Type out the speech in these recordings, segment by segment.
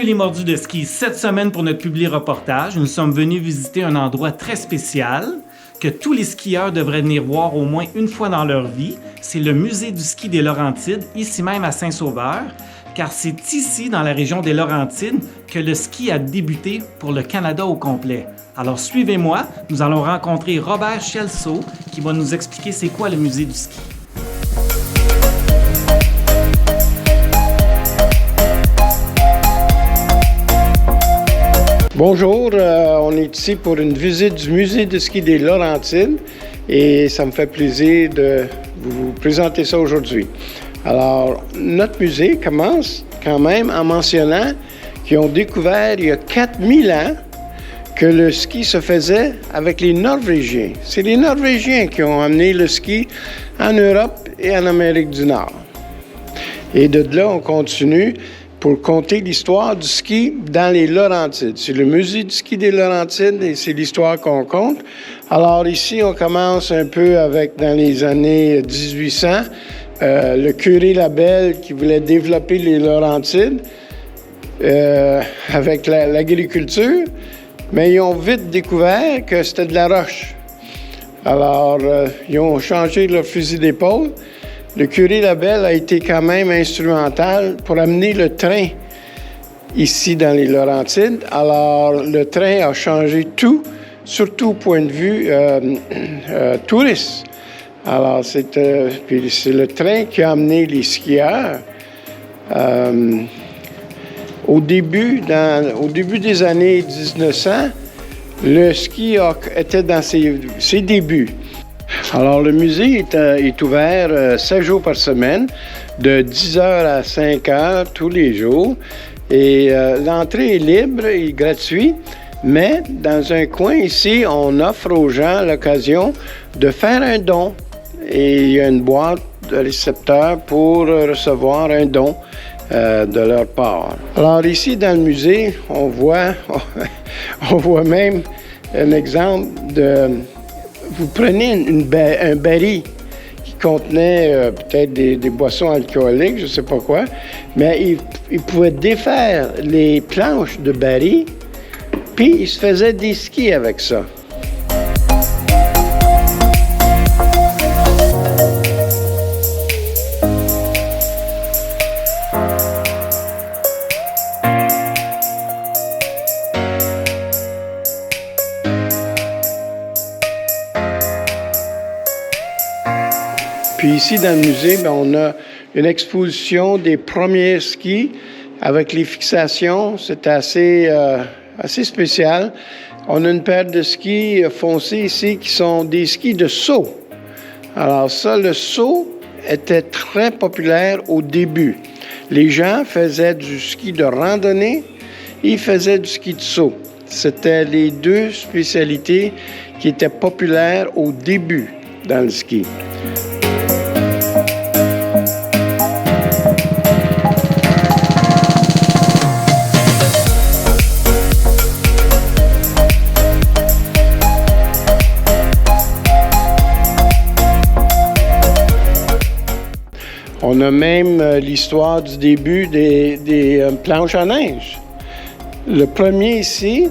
les mordus de ski. Cette semaine, pour notre public reportage, nous sommes venus visiter un endroit très spécial que tous les skieurs devraient venir voir au moins une fois dans leur vie. C'est le musée du ski des Laurentides, ici même à Saint-Sauveur, car c'est ici, dans la région des Laurentides, que le ski a débuté pour le Canada au complet. Alors suivez-moi, nous allons rencontrer Robert Chelseau qui va nous expliquer c'est quoi le musée du ski. Bonjour, on est ici pour une visite du musée de ski des Laurentides et ça me fait plaisir de vous présenter ça aujourd'hui. Alors, notre musée commence quand même en mentionnant qu'ils ont découvert il y a 4000 ans que le ski se faisait avec les Norvégiens. C'est les Norvégiens qui ont amené le ski en Europe et en Amérique du Nord. Et de là, on continue pour compter l'histoire du ski dans les Laurentides. C'est le musée du ski des Laurentides et c'est l'histoire qu'on compte. Alors ici, on commence un peu avec, dans les années 1800, le curé Labelle qui voulait développer les Laurentides avec l'agriculture, mais ils ont vite découvert que c'était de la roche. Alors, ils ont changé leur fusil d'épaule. Le curé Labelle a été quand même instrumental pour amener le train ici dans les Laurentides. Alors, le train a changé tout, surtout au point de vue touriste. Alors, c'est le train qui a amené les skieurs. Au début des années 1900, le ski était dans ses débuts. Alors, le musée est ouvert 7 jours par semaine, de 10h à 5h tous les jours. Et l'entrée est libre et gratuite, mais dans un coin ici, on offre aux gens l'occasion de faire un don. Et il y a une boîte de récepteurs pour recevoir un don de leur part. Alors ici, dans le musée, on voit même un exemple de... Vous prenez un baril qui contenait peut-être des boissons alcooliques, je ne sais pas quoi, mais il pouvait défaire les planches de baril, puis il se faisait des skis avec ça. Puis ici, dans le musée, on a une exposition des premiers skis avec les fixations. C'est assez spécial. On a une paire de skis foncés ici qui sont des skis de saut. Alors ça, le saut était très populaire au début. Les gens faisaient du ski de randonnée et ils faisaient du ski de saut. C'était les deux spécialités qui étaient populaires au début dans le ski. On a même l'histoire du début des planches à neige. Le premier ici,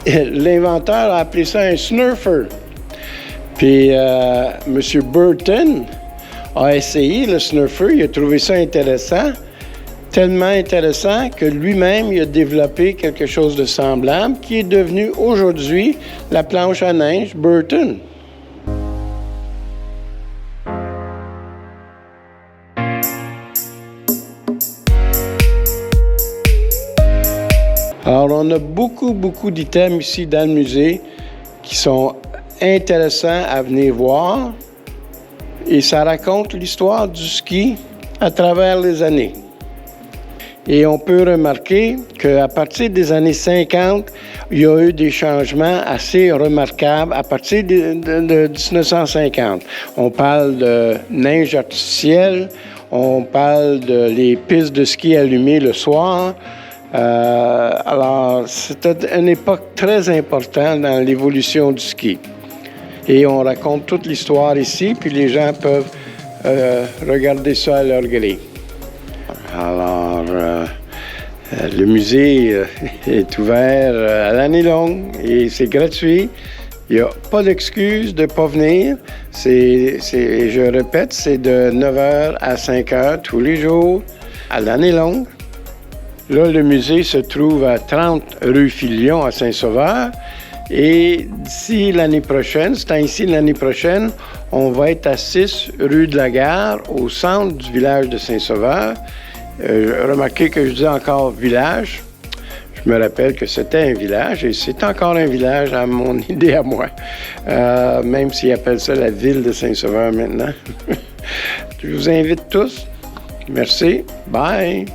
l'inventeur a appelé ça un snurfer. Puis M. Burton a essayé le snurfer, il a trouvé ça intéressant, tellement intéressant que lui-même il a développé quelque chose de semblable qui est devenu aujourd'hui la planche à neige Burton. Alors, on a beaucoup d'items ici dans le musée qui sont intéressants à venir voir et ça raconte l'histoire du ski à travers les années. Et on peut remarquer qu'à partir des années 50, il y a eu des changements assez remarquables à partir de 1950. On parle de neige artificielle, on parle de les pistes de ski allumées le soir. Alors, c'était une époque très importante dans l'évolution du ski. Et on raconte toute l'histoire ici, puis les gens peuvent regarder ça à leur gré. Alors, Le musée est ouvert à l'année longue et c'est gratuit. Il n'y a pas d'excuse de ne pas venir. Je répète, c'est de 9h à 5h tous les jours à l'année longue. Là, le musée se trouve à 30 rue Filion à Saint-Sauveur. Et d'ici l'année prochaine, c'est ainsi l'année prochaine, on va être à 6 rue de la Gare, au centre du village de Saint-Sauveur. Remarquez que je dis encore village. Je me rappelle que c'était un village et c'est encore un village à mon idée à moi. Même s'ils appellent ça la ville de Saint-Sauveur maintenant. Je vous invite tous. Merci. Bye.